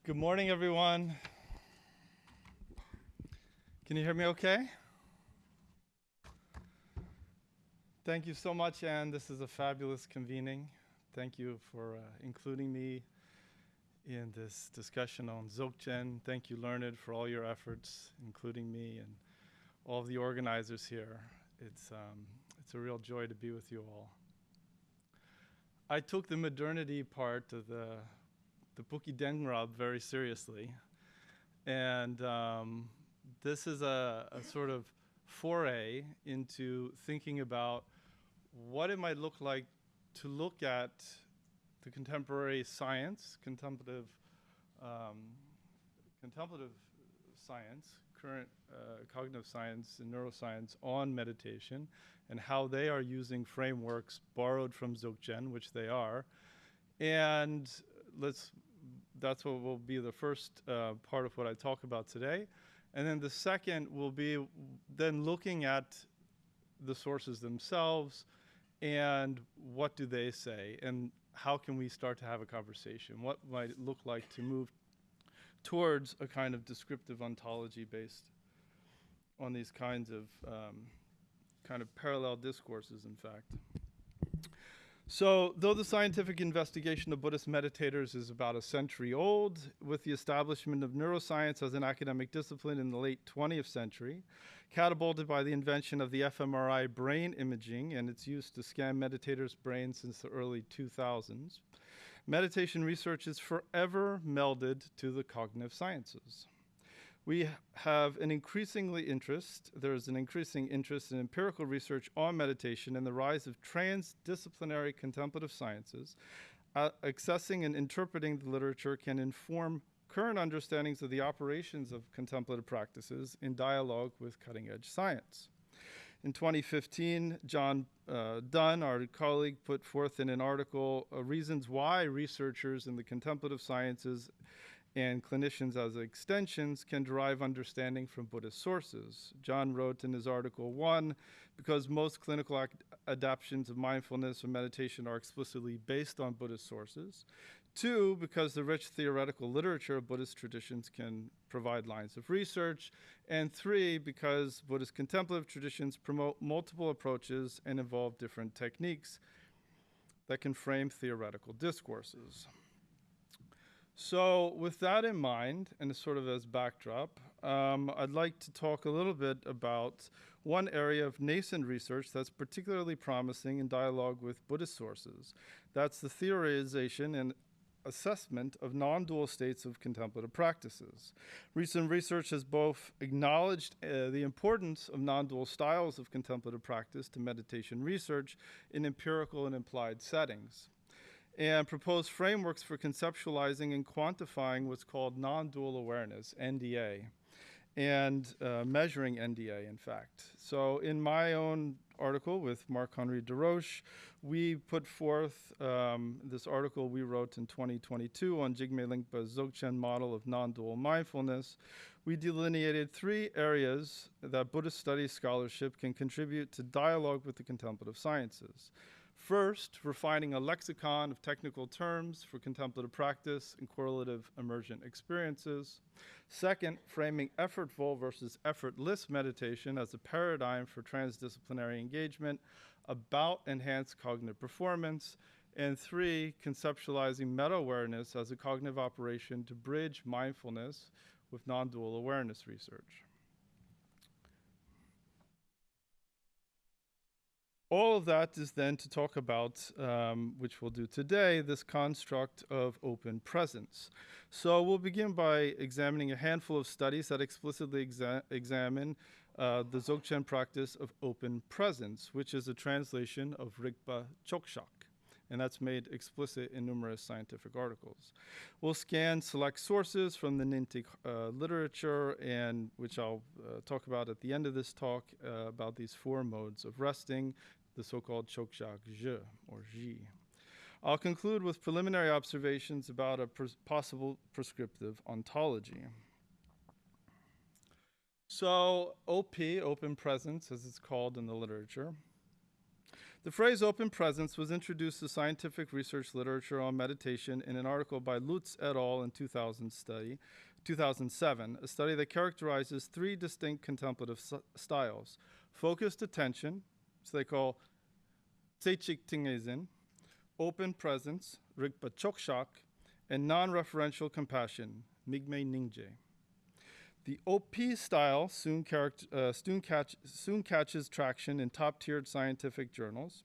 Good morning, everyone. Can you hear me okay? Thank you so much, Anne. This is a fabulous convening. Thank you for including me in this discussion on Dzogchen. Thank you, Learned, for all your efforts, including me and all of the organizers here. It's a real joy to be with you all. I took the modernity part of the Buki Dengrab very seriously. And this is a sort of foray into thinking about what it might look like to look at the contemporary science, contemplative science, current cognitive science and neuroscience on meditation, and how they are using frameworks borrowed from Dzogchen, which they are. And that's what will be the first part of what I talk about today. And then the second will be then looking at the sources themselves and what do they say and how can we start to have a conversation? What might it look like to move towards a kind of descriptive ontology based on these kinds of kind of parallel discourses, in fact. So, though the scientific investigation of Buddhist meditators is about a century old, with the establishment of neuroscience as an academic discipline in the late 20th century, catapulted by the invention of the fMRI brain imaging and its use to scan meditators' brains since the early 2000s, meditation research is forever melded to the cognitive sciences. We have an there is an increasing interest in empirical research on meditation and the rise of transdisciplinary contemplative sciences. Accessing and interpreting the literature can inform current understandings of the operations of contemplative practices in dialogue with cutting-edge science. In 2015, John Dunn, our colleague, put forth in an article reasons why researchers in the contemplative sciences and clinicians as extensions can derive understanding from Buddhist sources. John wrote in his article, 1, because most clinical adaptations of mindfulness or meditation are explicitly based on Buddhist sources. 2, because the rich theoretical literature of Buddhist traditions can provide lines of research. And 3, because Buddhist contemplative traditions promote multiple approaches and involve different techniques that can frame theoretical discourses. So with that in mind, and sort of as backdrop, I'd like to talk a little bit about one area of nascent research that's particularly promising in dialogue with Buddhist sources. That's the theorization and assessment of non-dual states of contemplative practices. Recent research has both acknowledged the importance of non-dual styles of contemplative practice to meditation research in empirical and implied settings, and propose frameworks for conceptualizing and quantifying what's called non-dual awareness, NDA, and measuring NDA, in fact. So in my own article with Marc-Henri Desroches, we put forth this article we wrote in 2022 on Jigme Lingpa's Dzogchen model of non-dual mindfulness. We delineated 3 areas that Buddhist studies scholarship can contribute to dialogue with the contemplative sciences. First, refining a lexicon of technical terms for contemplative practice and correlative emergent experiences. Second, framing effortful versus effortless meditation as a paradigm for transdisciplinary engagement about enhanced cognitive performance. And 3, conceptualizing meta-awareness as a cognitive operation to bridge mindfulness with non-dual awareness research. All of that is then to talk about, which we'll do today, this construct of open presence. So we'll begin by examining a handful of studies that explicitly examine the Dzogchen practice of open presence, which is a translation of Rigpa Chokshak, and that's made explicit in numerous scientific articles. We'll scan select sources from the Nintik literature, and which I'll talk about at the end of this talk, about these 4 modes of resting, the so-called Chokshak Je, or Ji. I'll conclude with preliminary observations about a possible prescriptive ontology. So OP, open presence, as it's called in the literature. The phrase open presence was introduced to scientific research literature on meditation in an article by Lutz et al. In 2007, a study that characterizes three distinct contemplative styles: focused attention, so they call Dzogchen, open presence, Rigpa Chokshak, and non-referential compassion, Migme Ningje. The OP style soon catches traction in top-tiered scientific journals.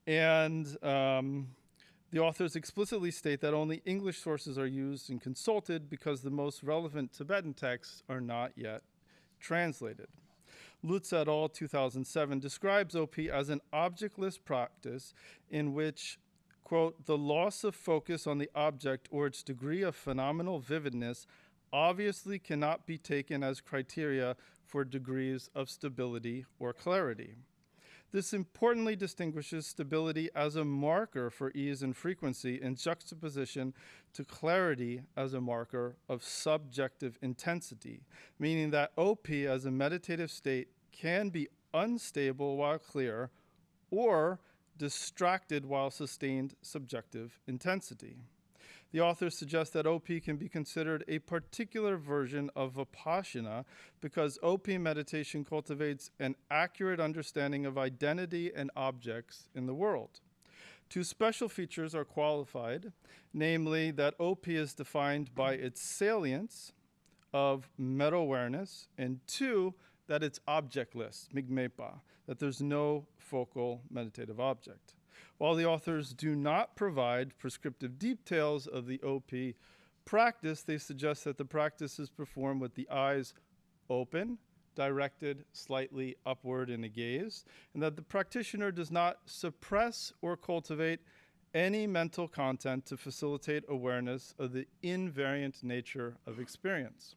And the authors explicitly state that only English sources are used and consulted because the most relevant Tibetan texts are not yet translated. Lutz et al. 2007 describes OP as an objectless practice in which, quote, the loss of focus on the object or its degree of phenomenal vividness obviously cannot be taken as criteria for degrees of stability or clarity. This importantly distinguishes stability as a marker for ease and frequency in juxtaposition to clarity as a marker of subjective intensity, meaning that OP as a meditative state can be unstable while clear or distracted while sustained subjective intensity. The authors suggest that OP can be considered a particular version of Vipassana because OP meditation cultivates an accurate understanding of identity and objects in the world. Two special features are qualified, namely that OP is defined by its salience of meta-awareness, and two, that it's objectless, migmepa, that there's no focal meditative object. While the authors do not provide prescriptive details of the OP practice, they suggest that the practice is performed with the eyes open, directed slightly upward in a gaze, and that the practitioner does not suppress or cultivate any mental content to facilitate awareness of the invariant nature of experience.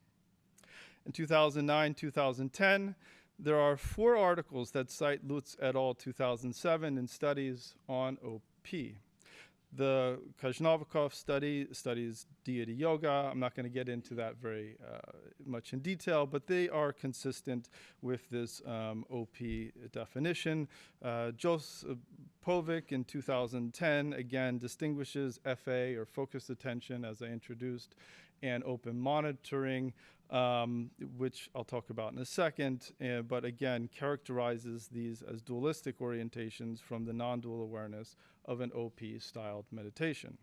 In 2009-2010, there are 4 articles that cite Lutz et al. 2007 in studies on OP. The Kajnovikov study studies deity yoga. I'm not going to get into that very much in detail, but they are consistent with this OP definition. Josipovic in 2010, again, distinguishes FA, or focused attention, as I introduced, and open monitoring, which I'll talk about in a second, but again, characterizes these as dualistic orientations from the non-dual awareness of an OP-styled meditation.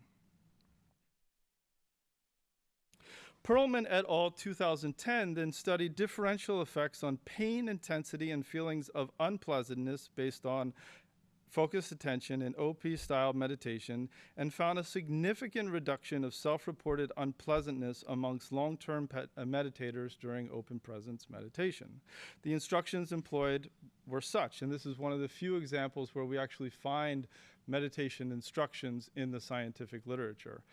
Perlman et al. 2010 then studied differential effects on pain intensity and feelings of unpleasantness based on focused attention in OP-style meditation, and found a significant reduction of self-reported unpleasantness amongst long-term meditators during open presence meditation. The instructions employed were such, and this is one of the few examples where we actually find meditation instructions in the scientific literature.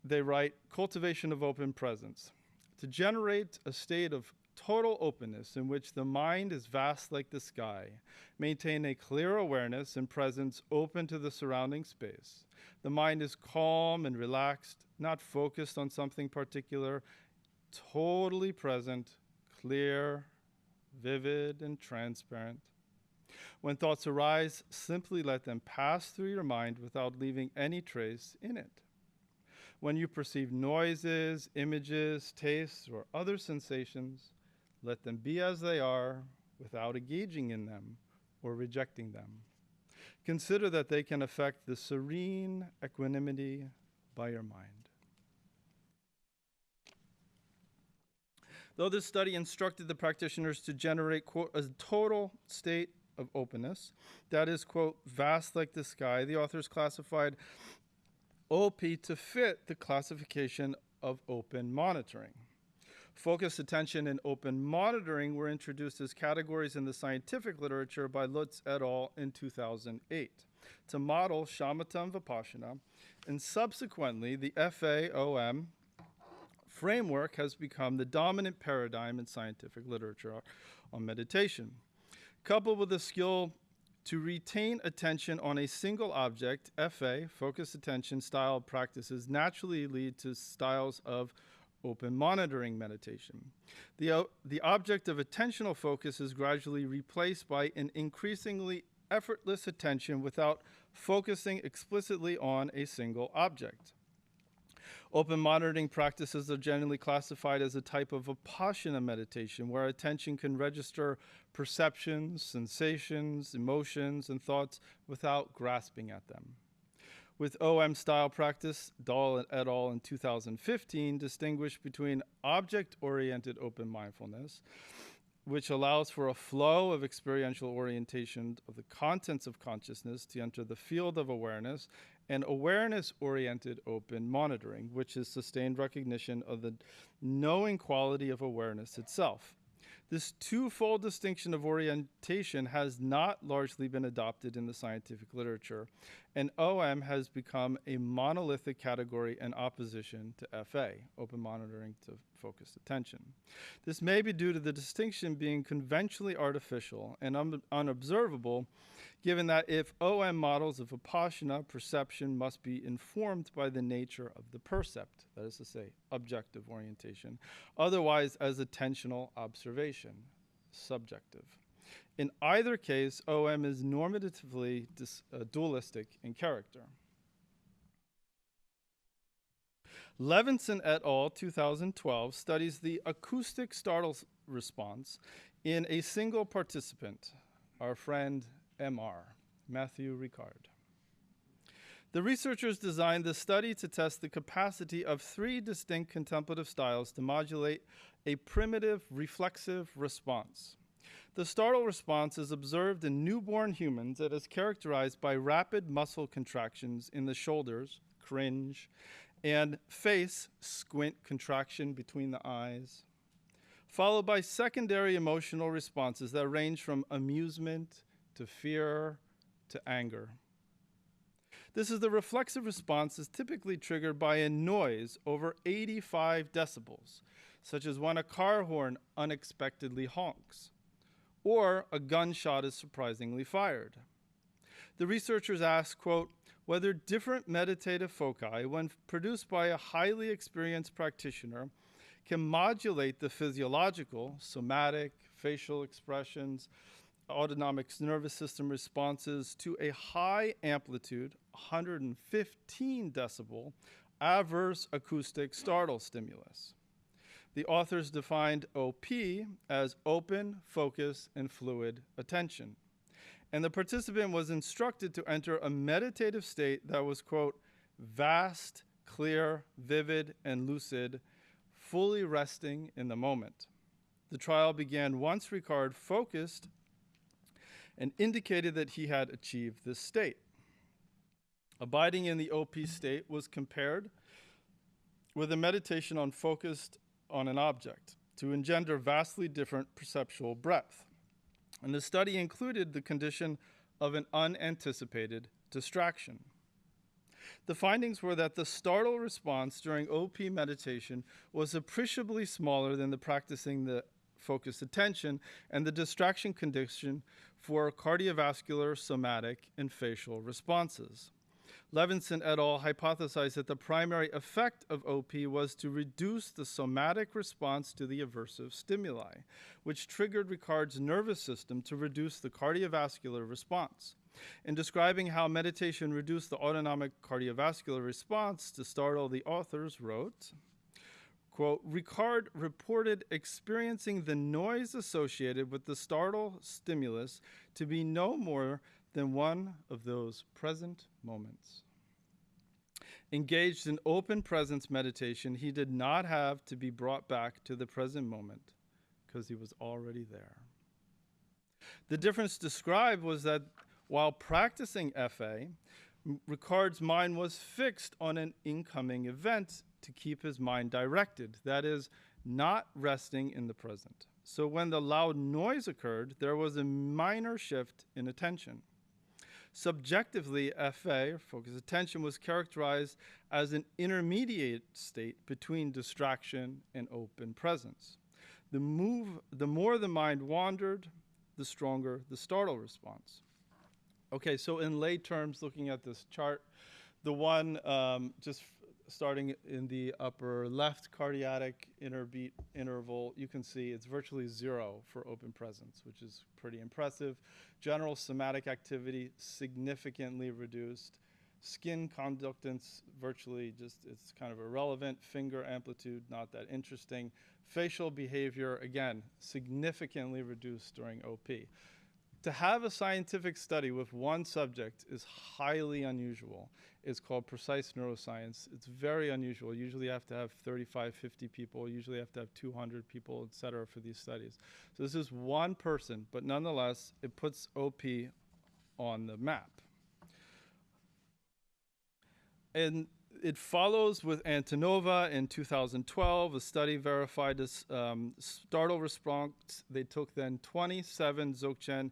They write, cultivation of open presence. To generate a state of total openness in which the mind is vast like the sky, maintain a clear awareness and presence open to the surrounding space. The mind is calm and relaxed, not focused on something particular, totally present, clear, vivid, and transparent. When thoughts arise, simply let them pass through your mind without leaving any trace in it. When you perceive noises, images, tastes, or other sensations, let them be as they are without engaging in them or rejecting them. Consider that they can affect the serene equanimity by your mind. Though this study instructed the practitioners to generate, quote, a total state of openness, that is, quote, vast like the sky, the authors classified OP to fit the classification of open monitoring. Focused attention and open monitoring were introduced as categories in the scientific literature by Lutz et al. In 2008 to model shamatha and vipassana, and subsequently the FAOM framework has become the dominant paradigm in scientific literature on meditation. Coupled with the skill to retain attention on a single object, FA, focused attention style practices naturally lead to styles of open monitoring meditation. The object of attentional focus is gradually replaced by an increasingly effortless attention without focusing explicitly on a single object. Open monitoring practices are generally classified as a type of vipassana meditation, where attention can register perceptions, sensations, emotions, and thoughts without grasping at them. With OM style practice, Dahl et al. In 2015 distinguished between object-oriented open mindfulness, which allows for a flow of experiential orientation of the contents of consciousness to enter the field of awareness, and awareness-oriented open monitoring, which is sustained recognition of the knowing quality of awareness itself. This twofold distinction of orientation has not largely been adopted in the scientific literature, and OM has become a monolithic category in opposition to FA, open monitoring to focused attention. This may be due to the distinction being conventionally artificial and unobservable, given that if OM models of vipassana, perception must be informed by the nature of the percept, that is to say, objective orientation, otherwise as attentional observation, subjective. In either case, OM is normatively dualistic in character. Levinson et al. 2012 studies the acoustic startle response in a single participant, our friend MR, Matthew Ricard. The researchers designed the study to test the capacity of 3 distinct contemplative styles to modulate a primitive reflexive response. The startle response is observed in newborn humans that is characterized by rapid muscle contractions in the shoulders, cringe, and face, squint contraction between the eyes, followed by secondary emotional responses that range from amusement to fear to anger. This is the reflexive response is typically triggered by a noise over 85 decibels, such as when a car horn unexpectedly honks, or a gunshot is surprisingly fired. The researchers asked, quote, whether different meditative foci, when produced by a highly experienced practitioner, can modulate the physiological, somatic, facial expressions, autonomic nervous system responses to a high amplitude, 115 decibel, adverse acoustic startle stimulus. The authors defined OP as open, focus, and fluid attention. And the participant was instructed to enter a meditative state that was, quote, vast, clear, vivid, and lucid, fully resting in the moment. The trial began once Ricard focused and indicated that he had achieved this state. Abiding in the OP state was compared with a meditation on focused on an object to engender vastly different perceptual breadth. And the study included the condition of an unanticipated distraction. The findings were that the startle response during OP meditation was appreciably smaller than the practicing the focused attention and the distraction condition for cardiovascular, somatic, and facial responses. Levinson et al. Hypothesized that the primary effect of OP was to reduce the somatic response to the aversive stimuli, which triggered Ricard's nervous system to reduce the cardiovascular response. In describing how meditation reduced the autonomic cardiovascular response to startle, the authors wrote, quote, Ricard reported experiencing the noise associated with the startle stimulus to be no more than one of those present moments. Engaged in open presence meditation, he did not have to be brought back to the present moment because he was already there. The difference described was that while practicing FA, Ricard's mind was fixed on an incoming event to keep his mind directed, that is, not resting in the present. So when the loud noise occurred, there was a minor shift in attention. Subjectively, FA, focused attention, was characterized as an intermediate state between distraction and open presence. The more the mind wandered, the stronger the startle response. Okay, so in lay terms, looking at this chart, the one just starting in the upper left cardiac interbeat interval, you can see it's virtually 0 for open presence, which is pretty impressive. General somatic activity significantly reduced. Skin conductance virtually just, it's kind of irrelevant. Finger amplitude, not that interesting. Facial behavior, again, significantly reduced during OP. To have a scientific study with one subject is highly unusual. It's called precise neuroscience. It's very unusual. Usually you have to have 35, 50 people. Usually you have to have 200 people, et cetera, for these studies. So this is one person, but nonetheless, it puts OP on the map. And it follows with Antonova in 2012. A study verified this startle response. They took then 27 Dzogchen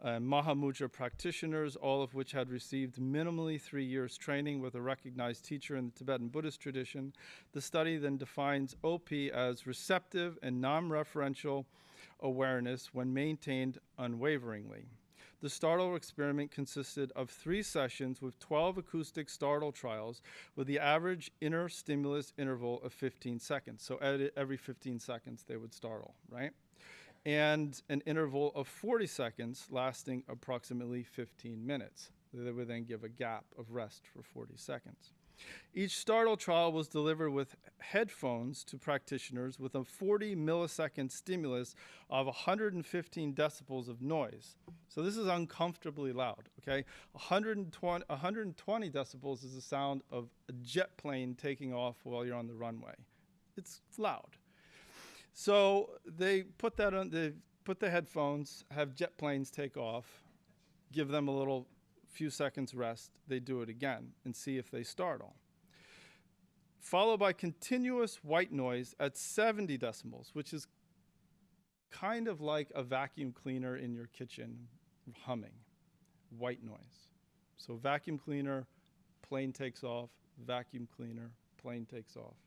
Mahamudra practitioners, all of which had received minimally 3 years training with a recognized teacher in the Tibetan Buddhist tradition. The study then defines OP as receptive and non-referential awareness when maintained unwaveringly. The startle experiment consisted of 3 sessions with 12 acoustic startle trials with the average inner stimulus interval of 15 seconds. So every 15 seconds they would startle, right? And an interval of 40 seconds lasting approximately 15 minutes. They would then give a gap of rest for 40 seconds. Each startle trial was delivered with headphones to practitioners with a 40 millisecond stimulus of 115 decibels of noise. So this is uncomfortably loud, okay? 120 decibels is the sound of a jet plane taking off while you're on the runway. It's loud. So they put that on, they put the headphones, have jet planes take off, give them a little few seconds rest, they do it again and see if they startle. Followed by continuous white noise at 70 decibels, which is kind of like a vacuum cleaner in your kitchen humming, white noise. So vacuum cleaner, plane takes off, vacuum cleaner, plane takes off.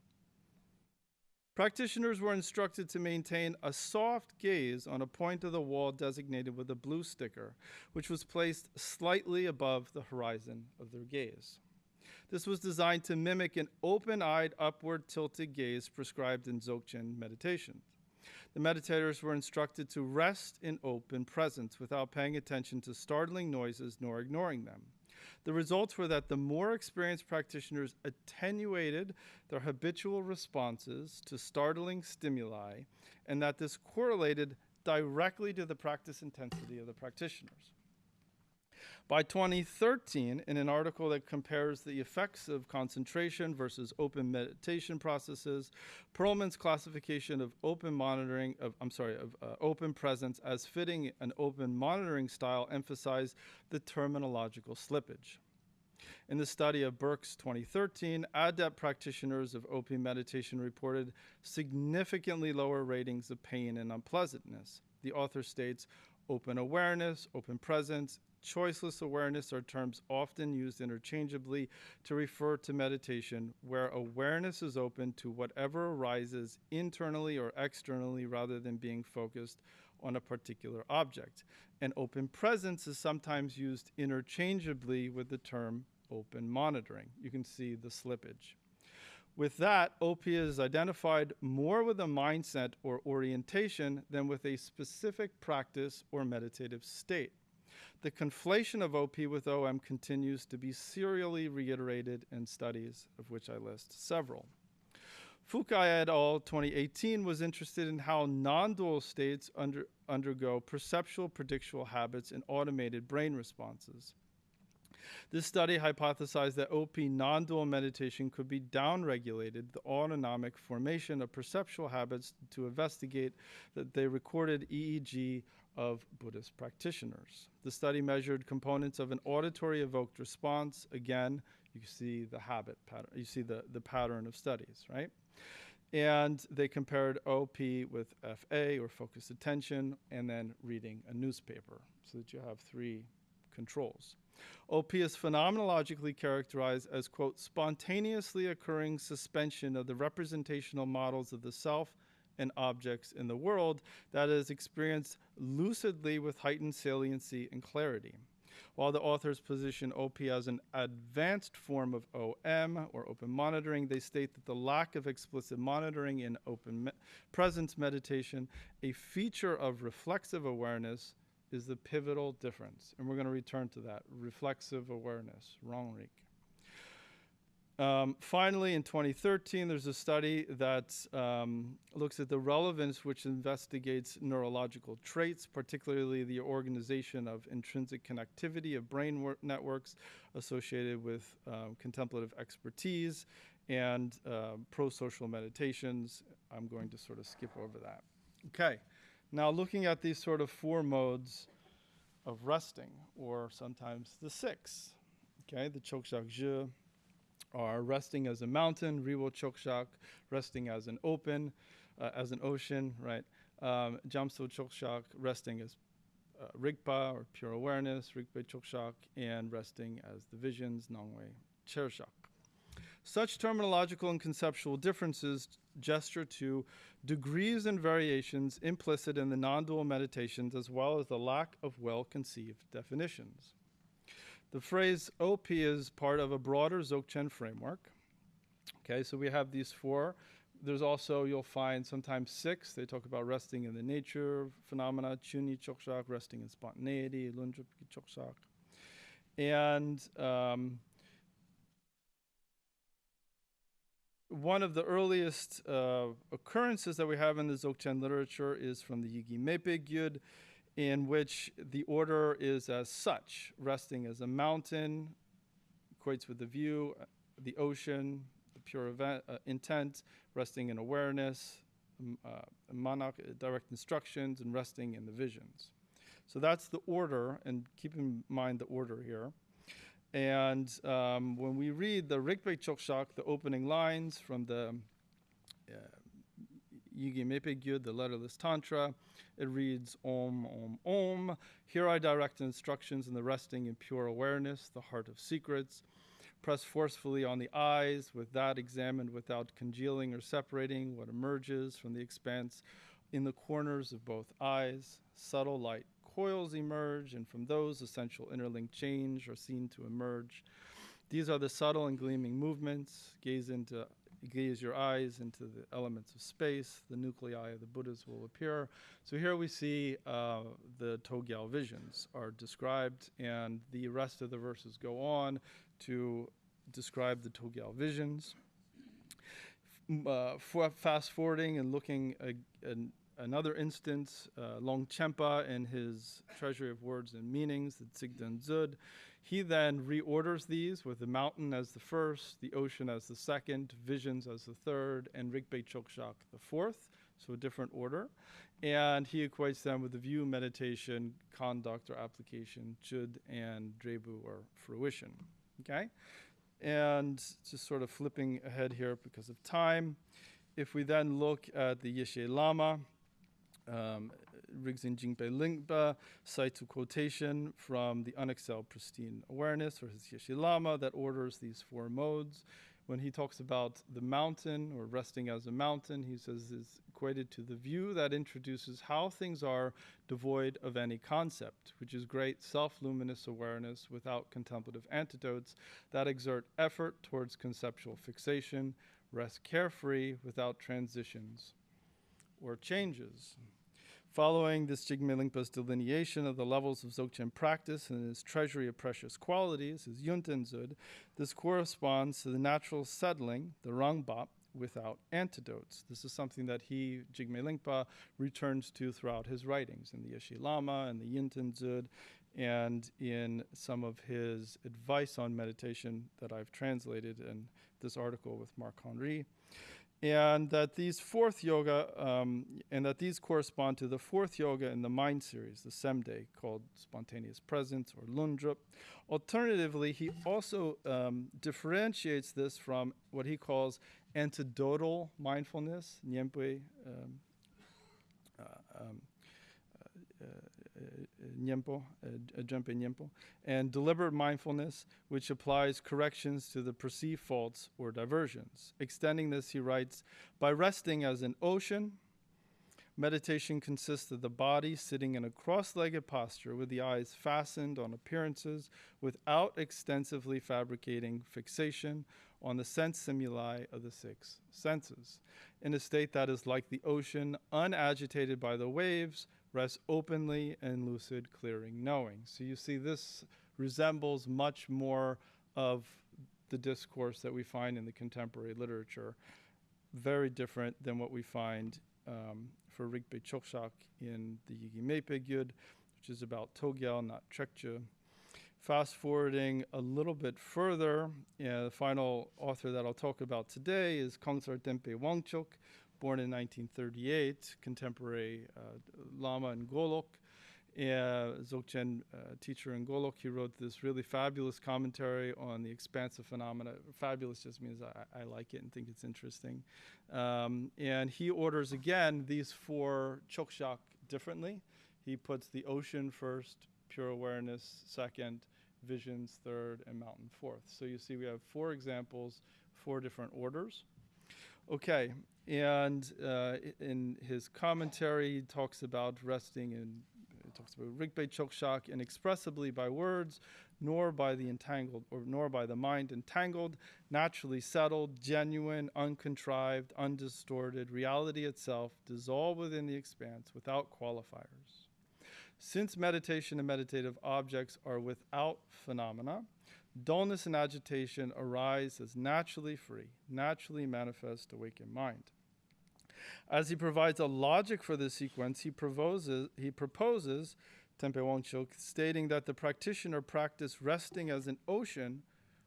Practitioners were instructed to maintain a soft gaze on a point of the wall designated with a blue sticker, which was placed slightly above the horizon of their gaze. This was designed to mimic an open-eyed, upward tilted gaze prescribed in Dzogchen meditation. The meditators were instructed to rest in open presence without paying attention to startling noises nor ignoring them. The results were that the more experienced practitioners attenuated their habitual responses to startling stimuli, and that this correlated directly to the practice intensity of the practitioners. By 2013, in an article that compares the effects of concentration versus open meditation processes, Perlman's classification of open monitoring open presence as fitting an open monitoring style emphasized the terminological slippage. In the study of Burke's 2013, adept practitioners of OP meditation reported significantly lower ratings of pain and unpleasantness. The author states, open awareness, open presence, choiceless awareness are terms often used interchangeably to refer to meditation where awareness is open to whatever arises internally or externally rather than being focused on a particular object. And open presence is sometimes used interchangeably with the term open monitoring. You can see the slippage. With that, OP is identified more with a mindset or orientation than with a specific practice or meditative state. The conflation of OP with OM continues to be serially reiterated in studies, of which I list several. Fukai et al. 2018 was interested in how non-dual states undergo perceptual predictual habits in automated brain responses. This study hypothesized that OP non-dual meditation could be downregulated the autonomic formation of perceptual habits to investigate that they recorded EEG of Buddhist practitioners. The study measured components of an auditory evoked response. Again, you see the habit pattern, you see the pattern of studies, right? And they compared OP with FA, or focused attention, and then reading a newspaper, so that you have 3 controls. OP is phenomenologically characterized as, quote, spontaneously occurring suspension of the representational models of the self and objects in the world that is experienced lucidly with heightened saliency and clarity. While the authors position OP as an advanced form of OM, or open monitoring, they state that the lack of explicit monitoring in open presence meditation, a feature of reflexive awareness, is the pivotal difference. And we're going to return to that. Reflexive awareness, Rongrik. Finally, in 2013, there's a study that looks at the relevance which investigates neurological traits, particularly the organization of intrinsic connectivity of brain networks associated with contemplative expertise and pro-social meditations. I'm going to sort of skip over that. Okay, now looking at these sort of 4 modes of resting, or sometimes the 6. Okay, the Chokshak Zhe are resting as a mountain, Riwo Chokshak, resting as an ocean, right? Jamso Chokshak, resting as Rigpa, or pure awareness, Rigpe Chokshak, and resting as the visions, Nongwei Chershak. Such terminological and conceptual differences gesture to degrees and variations implicit in the non-dual meditations, as well as the lack of well-conceived definitions. The phrase OP is part of a broader Dzogchen framework. Okay, so we have these 4. There's also, you'll find sometimes 6. They talk about resting in the nature phenomena, Chuni Chokshak, resting in spontaneity, Lundrup Chokshak. And one of the earliest occurrences that we have in the Dzogchen literature is from the Yigi Mepe Gyud, in which the order is as such: resting as a mountain, equates with the view, the ocean, the pure intent, resting in awareness, manak, direct instructions, and resting in the visions. So that's the order, and keep in mind the order here. And when we read the Rigpe Chokshak, the opening lines from the Yigi Mepe Gyud, the letterless tantra, it reads Om, Om, Om. Here I direct instructions in the resting in pure awareness, the heart of secrets. Press forcefully on the eyes, with that examined without congealing or separating what emerges from the expanse in the corners of both eyes. Subtle light coils emerge, and from those essential interlinked change are seen to emerge. These are the subtle and gleaming movements. Gaze your eyes into the elements of space. The nuclei of the Buddhas will appear. So here we see the Togyal visions are described, and the rest of the verses go on to describe the Togyal visions. Fast forwarding and looking at another instance, Longchenpa in his Treasury of Words and Meanings, the Tsigden Zud, he then reorders these with the mountain as the first, the ocean as the second, visions as the third, and Rigpe Chokshak the fourth, so a different order. And he equates them with the view, meditation, conduct, or application, chud, and drebu, or fruition. Okay? And just sort of flipping ahead here because of time, if we then look at the Yeshe Lama, Rigzin Jingpe Lingpa cites a quotation from the Unexcelled Pristine Awareness, or his Yeshe Lama, that orders these 4 modes. When he talks about the mountain, or resting as a mountain, he says is equated to the view that introduces how things are devoid of any concept, which is great self-luminous awareness without contemplative antidotes that exert effort towards conceptual fixation, rest carefree without transitions or changes. Following this Jigme Lingpa's delineation of the levels of Dzogchen practice and his treasury of precious qualities, his Yuntenzud, this corresponds to the natural settling, the Rangbap, without antidotes. This is something that he, Jigme Lingpa, returns to throughout his writings in the Yeshe Lama and the Yuntenzud, and in some of his advice on meditation that I've translated in this article with Marc Henry. And that these these correspond to the 4th yoga in the mind series, the Semde, called spontaneous presence, or Lundrup. Alternatively, he also differentiates this from what he calls antidotal mindfulness, Nyempe, Jumpe Nyempo, and deliberate mindfulness, which applies corrections to the perceived faults or diversions. Extending this, he writes, by resting as an ocean, Meditation consists of the body sitting in a cross-legged posture with the eyes fastened on appearances without extensively fabricating fixation on the sense stimuli of the six senses. In a state that is like the ocean, unagitated by the waves, rests openly in lucid, clearing knowing. So you see this resembles much more of the discourse that we find in the contemporary literature. Very different than what we find for Rigpe Chokshak in the Yigi Mepe Gyud, which is about Togyal, not Trekje. Fast forwarding a little bit further, the final author that I'll talk about today is Kongtsar Denpe Wangchuk, born in 1938, contemporary Lama in Golok, Dzogchen teacher in Golok. He wrote this really fabulous commentary on the expansive phenomena. Fabulous just means I like it and think it's interesting. And he orders, again, these four chokshak differently. He puts the ocean first, pure awareness second, visions third, and mountain fourth. So you see we have four examples, four different orders. Okay, and in his commentary, he talks about resting in, he talks about Rigpe Chokshak inexpressibly by words, nor by the entangled, or nor by the mind entangled, naturally settled, genuine, uncontrived, undistorted, reality itself, dissolved within the expanse without qualifiers. Since meditation and meditative objects are without phenomena, dullness and agitation arise as naturally free, naturally manifest awakened mind. As he provides a logic for this sequence, he proposes Tempe Wangchuk, stating that the practitioner practiced resting as an ocean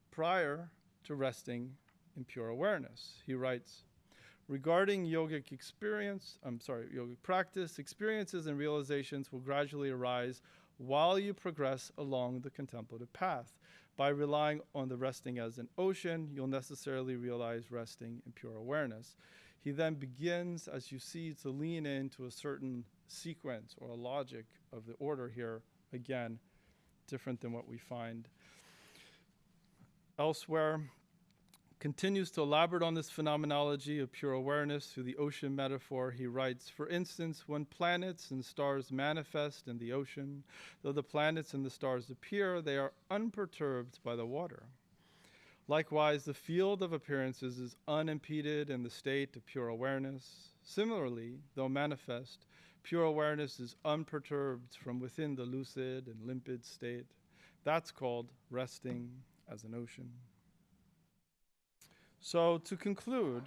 prior to resting in pure awareness. He writes, regarding yogic practice, experiences and realizations will gradually arise while you progress along the contemplative path. By relying on the resting as an ocean, you'll necessarily realize resting in pure awareness. He then begins, as you see, to lean into a certain sequence or a logic of the order here, again, different than what we find elsewhere. Continues to elaborate on this phenomenology of pure awareness through the ocean metaphor. He writes, for instance, when planets and stars manifest in the ocean, though the planets and the stars appear, they are unperturbed by the water. Likewise, the field of appearances is unimpeded in the state of pure awareness. Similarly, though manifest, pure awareness is unperturbed from within the lucid and limpid state. That's called resting as an ocean. So to conclude,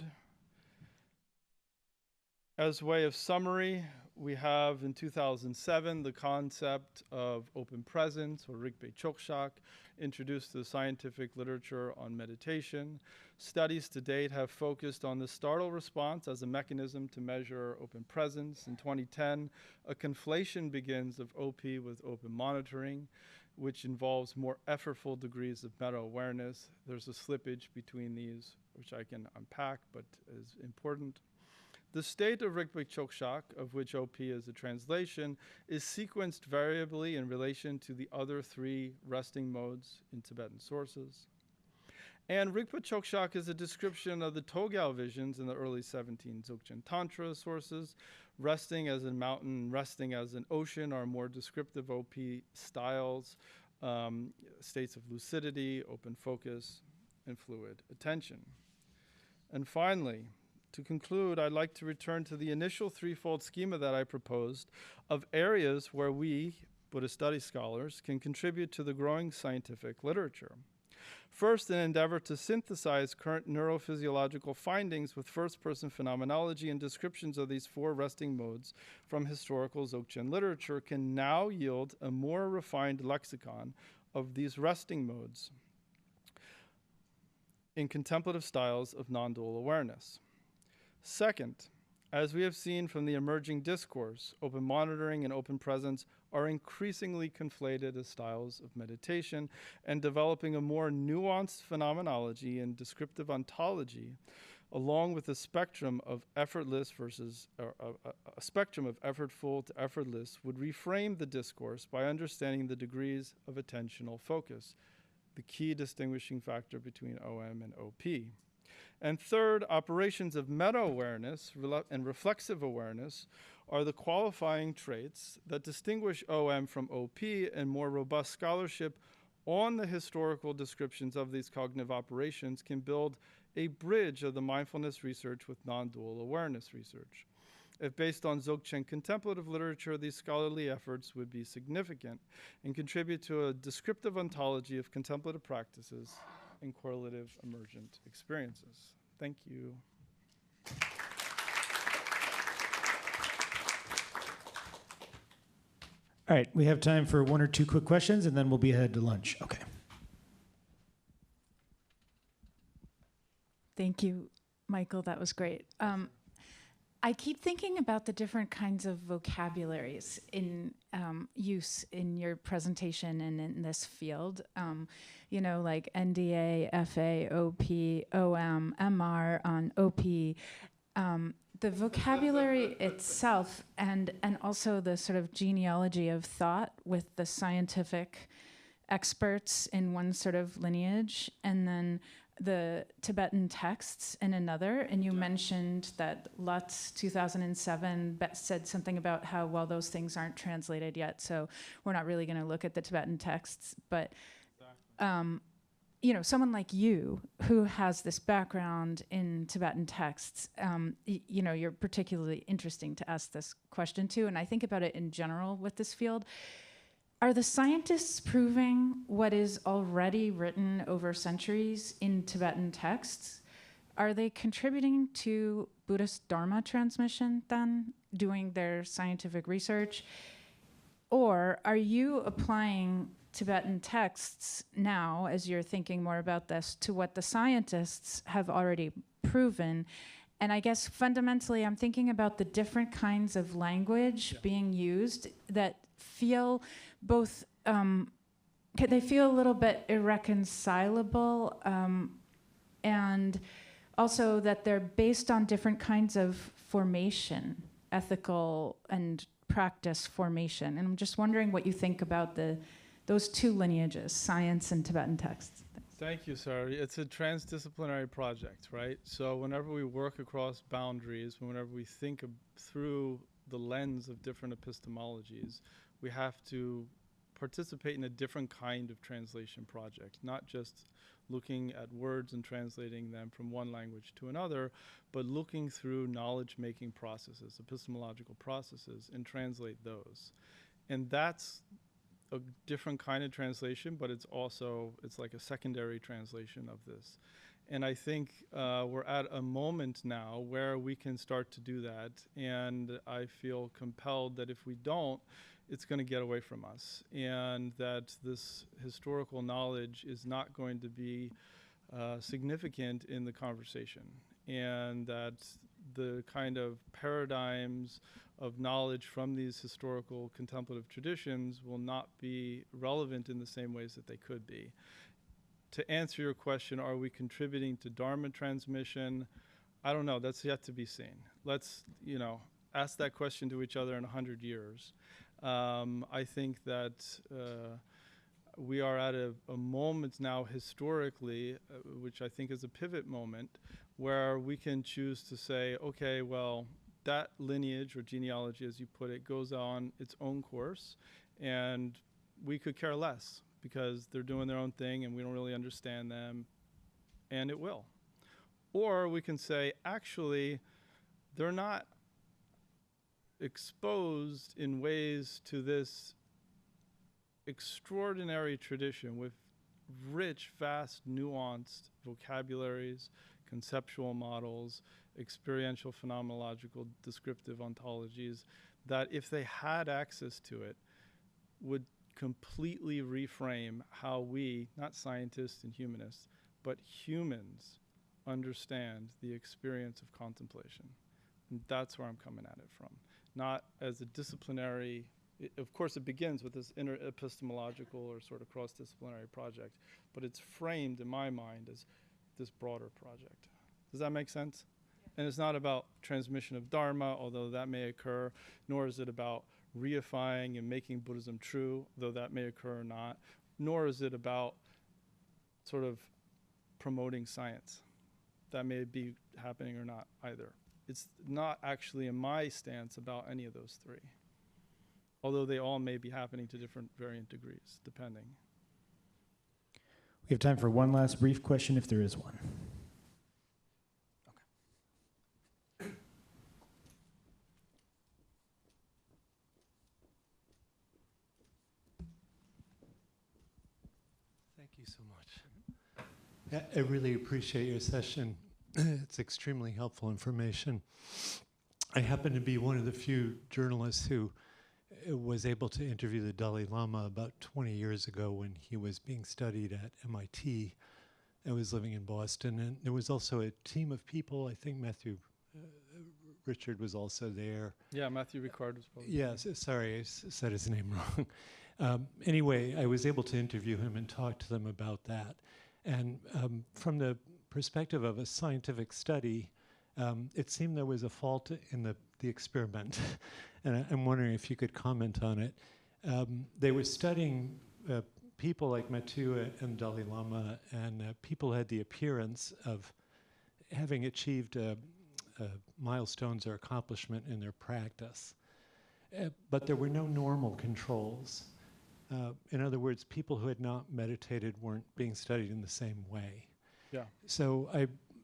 as way of summary, we have in 2007 the concept of open presence, or Rigpe Chokshak, introduced to the scientific literature on meditation. Studies to date have focused on the startle response as a mechanism to measure open presence. In 2010, a conflation begins of OP with open monitoring, which involves more effortful degrees of meta-awareness. There's a slippage between these, which I can unpack, but is important. The state of Rigpe Chokshak, of which OP is a translation, is sequenced variably in relation to the other three resting modes in Tibetan sources. And Rigpe Chokshak is a description of the Togyal visions in the early 17 Dzogchen Tantra sources. Resting as a mountain, resting as an ocean are more descriptive OP styles, states of lucidity, open focus, and fluid attention. And finally, to conclude, I'd like to return to the initial threefold schema that I proposed of areas where we, Buddhist studies scholars, can contribute to the growing scientific literature. First, an endeavor to synthesize current neurophysiological findings with first-person phenomenology and descriptions of these four resting modes from historical Dzogchen literature can now yield a more refined lexicon of these resting modes in contemplative styles of non-dual awareness. Second, as we have seen from the emerging discourse, open monitoring and open presence are increasingly conflated as styles of meditation, and developing a more nuanced phenomenology and descriptive ontology, along with a spectrum of effortless versus a spectrum of effortful to effortless, would reframe the discourse by understanding the degrees of attentional focus, the key distinguishing factor between OM and OP. And third, operations of meta-awareness and reflexive awareness are the qualifying traits that distinguish OM from OP, and more robust scholarship on the historical descriptions of these cognitive operations can build a bridge of the mindfulness research with non-dual awareness research. If based on Dzogchen contemplative literature, these scholarly efforts would be significant and contribute to a descriptive ontology of contemplative practices and correlative emergent experiences. Thank you. All right, we have time for one or two quick questions, and then we'll be ahead to lunch. Okay. Thank you, Michael. That was great. I keep thinking about the different kinds of vocabularies in use in your presentation and in this field. You know, like NDA, FA, OP, OM, MR on OP. The vocabulary itself and also the sort of genealogy of thought with the scientific experts in one sort of lineage, and then the Tibetan texts in another. And you mentioned that Lutz 2007 said something about how, well, those things aren't translated yet, so we're not really going to look at the Tibetan texts. But you know, someone like you who has this background in Tibetan texts, you know, you're particularly interesting to ask this question to. And I think about it in general with this field. Are the scientists proving what is already written over centuries in Tibetan texts? Are they contributing to Buddhist Dharma transmission then, doing their scientific research? Or are you applying Tibetan texts now, as you're thinking more about this, to what the scientists have already proven? And I guess fundamentally, I'm thinking about the different kinds of language being used that feel both, they feel a little bit irreconcilable, and also that they're based on different kinds of formation, ethical and practice formation. And I'm just wondering what you think about those two lineages, science and Tibetan texts. Thank you, Sarah. It's a transdisciplinary project, right? So whenever we work across boundaries, whenever we think through the lens of different epistemologies, we have to participate in a different kind of translation project, not just looking at words and translating them from one language to another, but looking through knowledge-making processes, epistemological processes, and translate those. And that's a different kind of translation, but it's like a secondary translation of this. And I think we're at a moment now where we can start to do that, and I feel compelled that if we don't, it's going to get away from us, and that this historical knowledge is not going to be significant in the conversation, and that the kind of paradigms of knowledge from these historical contemplative traditions will not be relevant in the same ways that they could be. To answer your question, are we contributing to Dharma transmission? I don't know. That's yet to be seen. Let's, ask that question to each other in 100 years. I think that we are at a moment now historically, which I think is a pivot moment, where we can choose to say, okay, well, that lineage or genealogy, as you put it, goes on its own course, and we could care less because they're doing their own thing and we don't really understand them, and it will. Or we can say, actually, they're not exposed in ways to this extraordinary tradition with rich, vast, nuanced vocabularies, conceptual models, experiential phenomenological descriptive ontologies, that if they had access to it, would completely reframe how we, not scientists and humanists, but humans understand the experience of contemplation. And that's where I'm coming at it from. Not as a disciplinary, of course it begins with this inter-epistemological or sort of cross-disciplinary project, but it's framed in my mind as this broader project. Does that make sense? Yeah. And it's not about transmission of Dharma, although that may occur, nor is it about reifying and making Buddhism true, though that may occur or not, nor is it about sort of promoting science. that may be happening or not either. It's not actually in my stance about any of those three, although they all may be happening to different variant degrees, depending. We have time for one last brief question, if there is one. Thank you so much. I really appreciate your session. It's extremely helpful information. I happen to be one of the few journalists who was able to interview the Dalai Lama about 20 years ago when he was being studied at MIT. I was living in Boston, and there was also a team of people. I think Matthew Richard was also there. Yeah, Matthew Ricard was probably. Yes, sorry, I said his name wrong. Anyway, I was able to interview him and talk to them about that. And from the perspective of a scientific study, it seemed there was a fault in the experiment. And I'm wondering if you could comment on it. They were studying people like Mathieu and Dalai Lama, and people had the appearance of having achieved milestones or accomplishment in their practice. But there were no normal controls. In other words, people who had not meditated weren't being studied in the same way. Yeah. So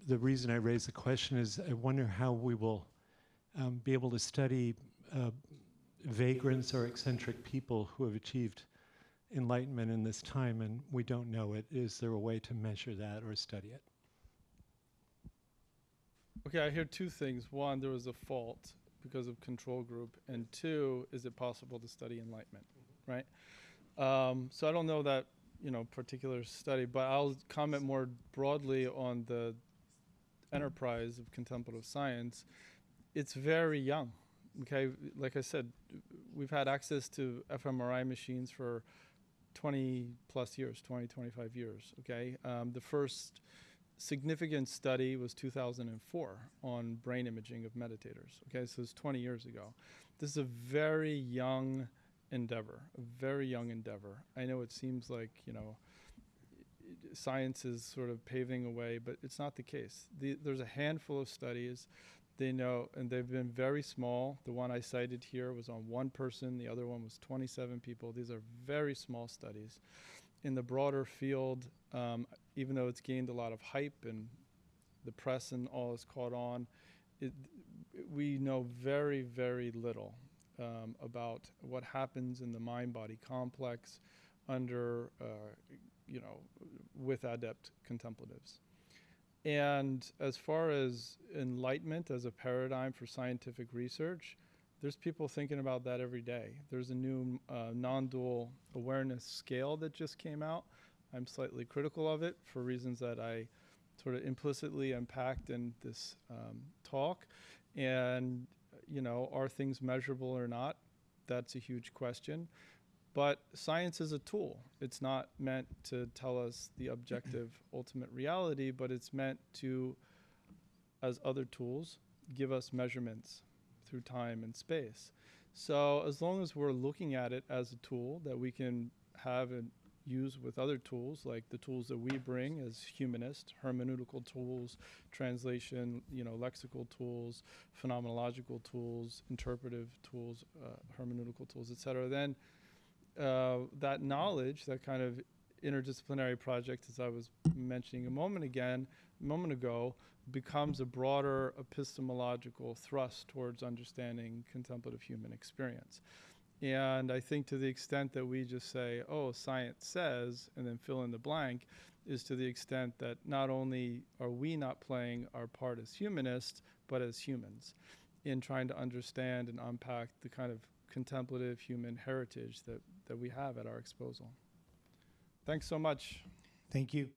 the reason I raise the question is I wonder how we will be able to study vagrants or eccentric people who have achieved enlightenment in this time, and we don't know it. Is there a way to measure that or study it? Okay, I hear two things. One, there was a fault because of control group, and two, is it possible to study enlightenment, right? So I don't know that, particular study, but I'll comment more broadly on the enterprise of contemplative science. It's very young, okay? Like I said, we've had access to fMRI machines for 20 plus years, 20, 25 years, okay? The first significant study was 2004 on brain imaging of meditators, okay? So it's 20 years ago. This is a very young endeavor, a very young endeavor. I know it seems like, science is sort of paving a way, but it's not the case. There's a handful of studies. They know, and they've been very small. The one I cited here was on one person. The other one was 27 people. These are very small studies. In the broader field, even though it's gained a lot of hype and the press and all is caught on, we know very, very little about what happens in the mind-body complex under, with adept contemplatives. And as far as enlightenment as a paradigm for scientific research, there's people thinking about that every day. There's a new Nondual awareness scale that just came out. I'm slightly critical of it for reasons that I sort of implicitly unpacked in this talk. And, are things measurable or not? That's a huge question. But science is a tool. It's not meant to tell us the objective ultimate reality, but it's meant to, as other tools, give us measurements through time and space. So as long as we're looking at it as a tool that we can have and use with other tools, like the tools that we bring as humanists, hermeneutical tools, translation, lexical tools, phenomenological tools, interpretive tools, hermeneutical tools, et cetera, then that knowledge, that kind of interdisciplinary project, as I was mentioning a moment ago, becomes a broader epistemological thrust towards understanding contemplative human experience. And I think to the extent that we just say, oh, science says, and then fill in the blank, is to the extent that not only are we not playing our part as humanists, but as humans in trying to understand and unpack the kind of contemplative human heritage that we have at our disposal. Thanks so much. Thank you.